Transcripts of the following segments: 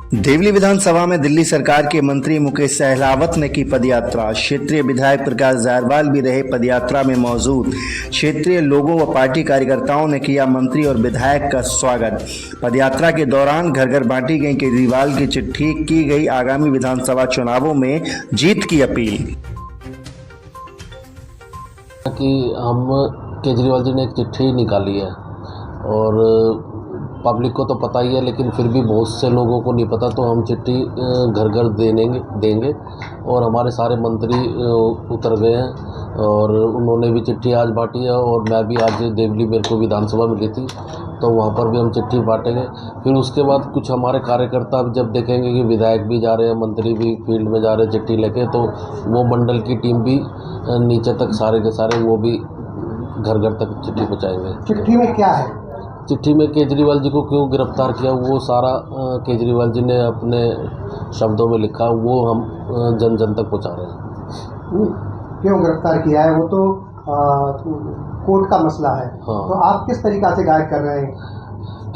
देवली विधानसभा में दिल्ली सरकार के मंत्री मुकेश सहलावत ने की पदयात्रा। क्षेत्रीय विधायक प्रकाश जायसवाल भी रहे पदयात्रा में मौजूद। क्षेत्रीय लोगों व पार्टी कार्यकर्ताओं ने किया मंत्री और विधायक का स्वागत। पदयात्रा के दौरान घर घर बांटी गई केजरीवाल की चिट्ठी, की गई आगामी विधानसभा चुनावों में जीत की अपील। कि हम केजरीवाल जी ने एक चिट्ठी निकाली है और पब्लिक को तो पता ही है, लेकिन फिर भी बहुत से लोगों को नहीं पता, तो हम चिट्ठी घर घर देंगे और हमारे सारे मंत्री उतर गए हैं और उन्होंने भी चिट्ठी आज बांटी है। और मैं भी आज देवली, मेरे को विधानसभा में गई थी तो वहाँ पर भी हम चिट्ठी बांटेंगे। फिर उसके बाद कुछ हमारे कार्यकर्ता जब देखेंगे कि विधायक भी जा रहे हैं, मंत्री भी फील्ड में जा रहे हैं चिट्ठी लेके, तो वो मंडल की टीम भी नीचे तक सारे के सारे वो भी घर घर तक चिट्ठी पहुँचाएंगे। चिट्ठी में क्या है? चिट्ठी में केजरीवाल जी को क्यों गिरफ्तार किया वो सारा केजरीवाल जी ने अपने शब्दों में लिखा, वो हम जन जन तक पहुँचा रहे हैं। क्यों गिरफ्तार किया है वो तो कोर्ट का मसला है। हाँ। तो आप किस तरीक़ा से गाइड कर रहे हैं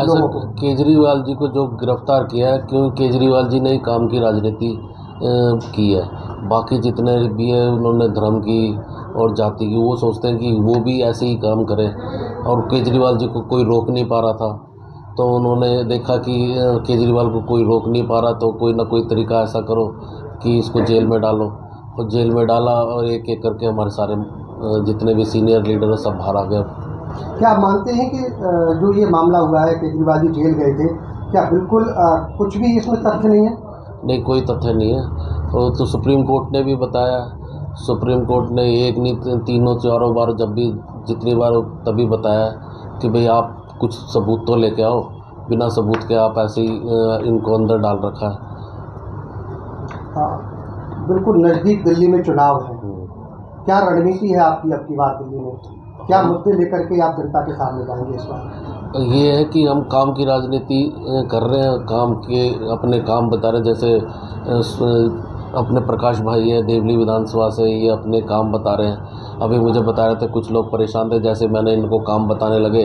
ऐसा केजरीवाल जी को जो गिरफ्तार किया है, क्योंकि केजरीवाल जी ने ही काम की राजनीति की है। बाकी जितने भी है उन्होंने धर्म की और जाति की, वो सोचते हैं कि वो भी ऐसे ही काम करें, और केजरीवाल जी को कोई रोक नहीं पा रहा था, तो उन्होंने देखा कि केजरीवाल को कोई रोक नहीं पा रहा, तो कोई ना कोई तरीका ऐसा करो कि इसको जेल में डालो। और जेल में डाला और एक एक करके हमारे सारे जितने भी सीनियर लीडर सब बाहर आ गए। क्या आप मानते हैं कि जो ये मामला हुआ है, केजरीवाल जी जेल गए थे, क्या बिल्कुल कुछ भी इसमें तथ्य नहीं है? नहीं, कोई तथ्य नहीं है। तो सुप्रीम कोर्ट ने भी बताया, सुप्रीम कोर्ट ने एक नहीं तीनों चारों बार, जब भी जितनी बार तभी बताया कि भाई आप कुछ सबूत तो लेके आओ, बिना सबूत के आप ऐसे ही इनको अंदर डाल रखा है। बिल्कुल नज़दीक दिल्ली में चुनाव है, क्या रणनीति है आपकी अब की बार दिल्ली में? क्या मुद्दे लेकर के आप जनता के सामने जाएंगे इस बार? ये है कि हम काम की राजनीति कर रहे हैं, काम के अपने काम बता रहे हैं। जैसे अपने प्रकाश भाई है देवली विधानसभा से, ये अपने काम बता रहे हैं। अभी मुझे बता रहे थे कुछ लोग परेशान थे, जैसे मैंने इनको काम बताने लगे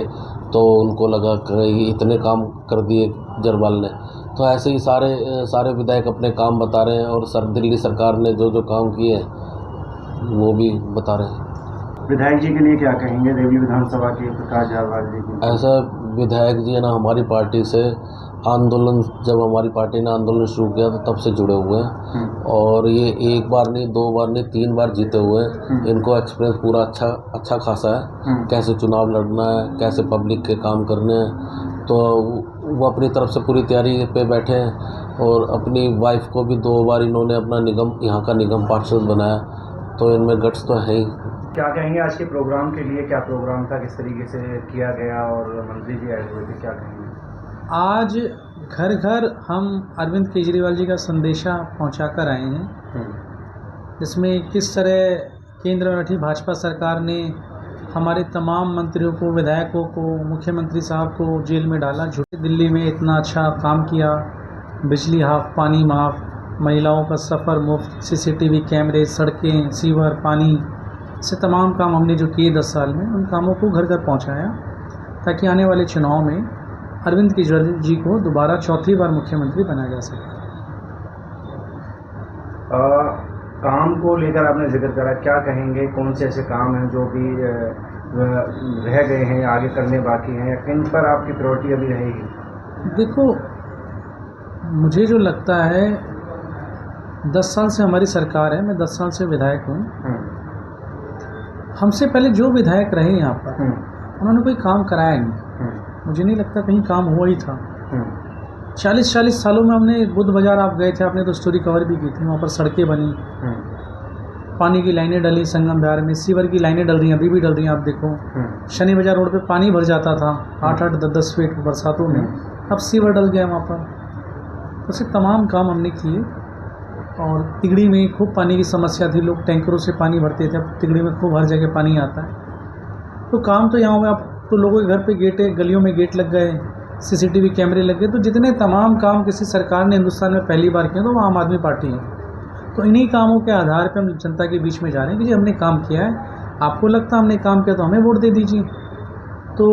तो उनको लगा कि इतने काम कर दिए जरवाल ने। तो ऐसे ही सारे विधायक अपने काम बता रहे हैं, और दिल्ली सरकार ने जो जो काम किए वो भी बता रहे हैं। विधायक जी के लिए क्या कहेंगे, देवली विधानसभा के प्रकाश जायसवाल जी की? ऐसा विधायक जी है ना, हमारी पार्टी से आंदोलन, जब हमारी पार्टी ने आंदोलन शुरू किया तो तब से जुड़े हुए हैं, और ये एक बार नहीं, दो बार नहीं, 3 बार जीते हुए हैं। इनको एक्सपीरियंस पूरा अच्छा खासा है, कैसे चुनाव लड़ना है, कैसे पब्लिक के काम करने हैं। तो वो अपनी तरफ से पूरी तैयारी पे बैठे हैं, और अपनी वाइफ को भी 2 बार इन्होंने अपना निगम, यहाँ का निगम पार्षद बनाया, तो इनमें गट्स तो है ही। क्या कहेंगे आज के प्रोग्राम के लिए, क्या प्रोग्राम था, किस तरीके से किया गया, और मंत्री जी आए हुए थे, क्या कहेंगे? आज घर घर हम अरविंद केजरीवाल जी का संदेशा पहुंचा कर आए हैं, जिसमें किस तरह केंद्र में बैठी भाजपा सरकार ने हमारे तमाम मंत्रियों को, विधायकों को, मुख्यमंत्री साहब को जेल में डाला। झूठे दिल्ली में इतना अच्छा काम किया, बिजली हाफ, पानी माफ, महिलाओं का सफ़र मुफ्त, CCTV कैमरे, सड़कें, सीवर, पानी, से तमाम काम हमने जो किए 10 साल में, उन कामों को घर घर पहुंचाया, ताकि आने वाले चुनाव में अरविंद केजरीवाल जी को दोबारा 4थी बार मुख्यमंत्री बनाया जा सके। काम को लेकर आपने जिक्र करा, क्या कहेंगे, कौन से ऐसे काम हैं जो भी रह गए हैं, आगे करने बाकी हैं, या किन पर आपकी प्रायोरिटी अभी रहेगी? देखो, मुझे जो लगता है, 10 साल से हमारी सरकार है, मैं 10 साल से विधायक हूँ। हमसे पहले जो विधायक रहे यहाँ पर, उन्होंने कोई काम कराया नहीं। मुझे नहीं लगता कहीं काम हुआ ही था। 40 सालों में हमने बुद्ध बाज़ार, आप गए थे, आपने तो स्टोरी कवर भी की थी, वहाँ पर सड़कें बनी, पानी की लाइनें डली संगम विहार में, सीवर की लाइनें डल रही हैं, अभी भी डल रही हैं। आप देखो, शनि बाज़ार रोड पे पानी भर जाता था 8-8, 10-10 फीट बरसातों में, अब सीवर डल गया वहाँ पर। ऐसे तमाम काम हमने किए। और तिगड़ी में खूब पानी की समस्या थी, लोग टैंकरों से पानी भरते थे, अब तिगड़ी में खूब हर जगह पानी आता है। तो काम तो यहाँ हुआ, अब तो लोगों के घर पे गेटें, गलियों में गेट लग गए, CCTV कैमरे लग गए। तो जितने तमाम काम किसी सरकार ने हिंदुस्तान में पहली बार किए, तो वो आम आदमी पार्टी है। तो इन्हीं कामों के आधार पर हम जनता के बीच में जा रहे हैं कि जी हमने काम किया है, आपको लगता है हमने काम किया तो हमें वोट दे दीजिए। तो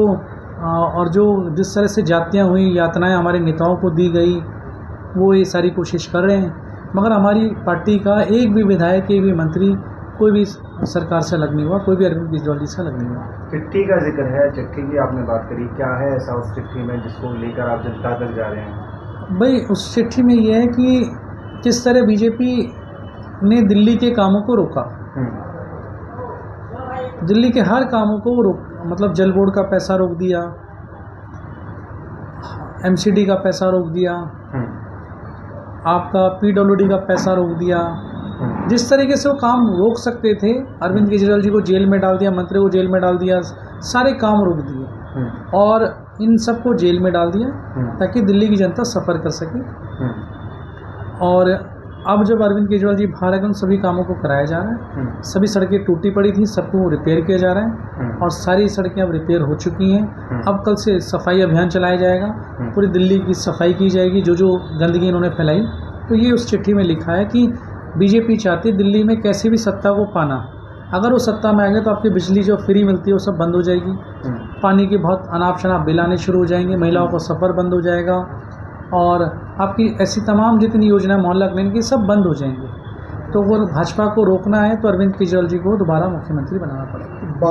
और जो जिस तरह से जातियाँ हुई, यातनाएँ हमारे नेताओं को दी गई, वो ये सारी कोशिश कर रहे हैं, मगर हमारी पार्टी का एक भी विधायक, एक भी मंत्री, कोई भी सरकार से अलग नहीं हुआ, कोई भी अरविंद केजरीवाल जी से अलग नहीं हुआ। चिट्ठी का जिक्र है, चिट्ठी की आपने बात करी, क्या है ऐसा उस चिट्ठी में जिसको लेकर आप जनता तक जा रहे हैं? भाई उस चिट्ठी में ये है कि किस तरह बीजेपी ने दिल्ली के कामों को रोका, दिल्ली के हर कामों को मतलब जल बोर्ड का पैसा रोक दिया, एमसीडी का पैसा रोक दिया, आपका पीडब्ल्यूडी का पैसा रोक दिया। जिस तरीके से वो काम रोक सकते थे, अरविंद केजरीवाल जी को जेल में डाल दिया, मंत्री को जेल में डाल दिया, सारे काम रोक दिए और इन सबको जेल में डाल दिया ताकि दिल्ली की जनता सफ़र कर सके। और अब जब अरविंद केजरीवाल जी बाहर आए, उन सभी कामों को कराया जा रहा है। सभी सड़कें टूटी पड़ी थी, सबको रिपेयर किया जा रहा है और सारी सड़कें अब रिपेयर हो चुकी हैं। अब कल से सफाई अभियान चलाया जाएगा, पूरी दिल्ली की सफाई की जाएगी, जो जो गंदगी इन्होंने फैलाई। तो ये उस चिट्ठी में लिखा है कि बीजेपी चाहती है दिल्ली में कैसी भी सत्ता को पाना, अगर वो सत्ता में आ गए तो आपकी बिजली जो फ्री मिलती है वो सब बंद हो जाएगी, पानी की बहुत अनाप शनाप बिल आने शुरू हो जाएंगे, महिलाओं का सफ़र बंद हो जाएगा और आपकी ऐसी तमाम जितनी योजना मोहल्ला क्लिनिक की सब बंद हो जाएंगे। तो वो भाजपा को रोकना है तो अरविंद केजरीवाल जी को दोबारा मुख्यमंत्री बनाना पड़ेगा।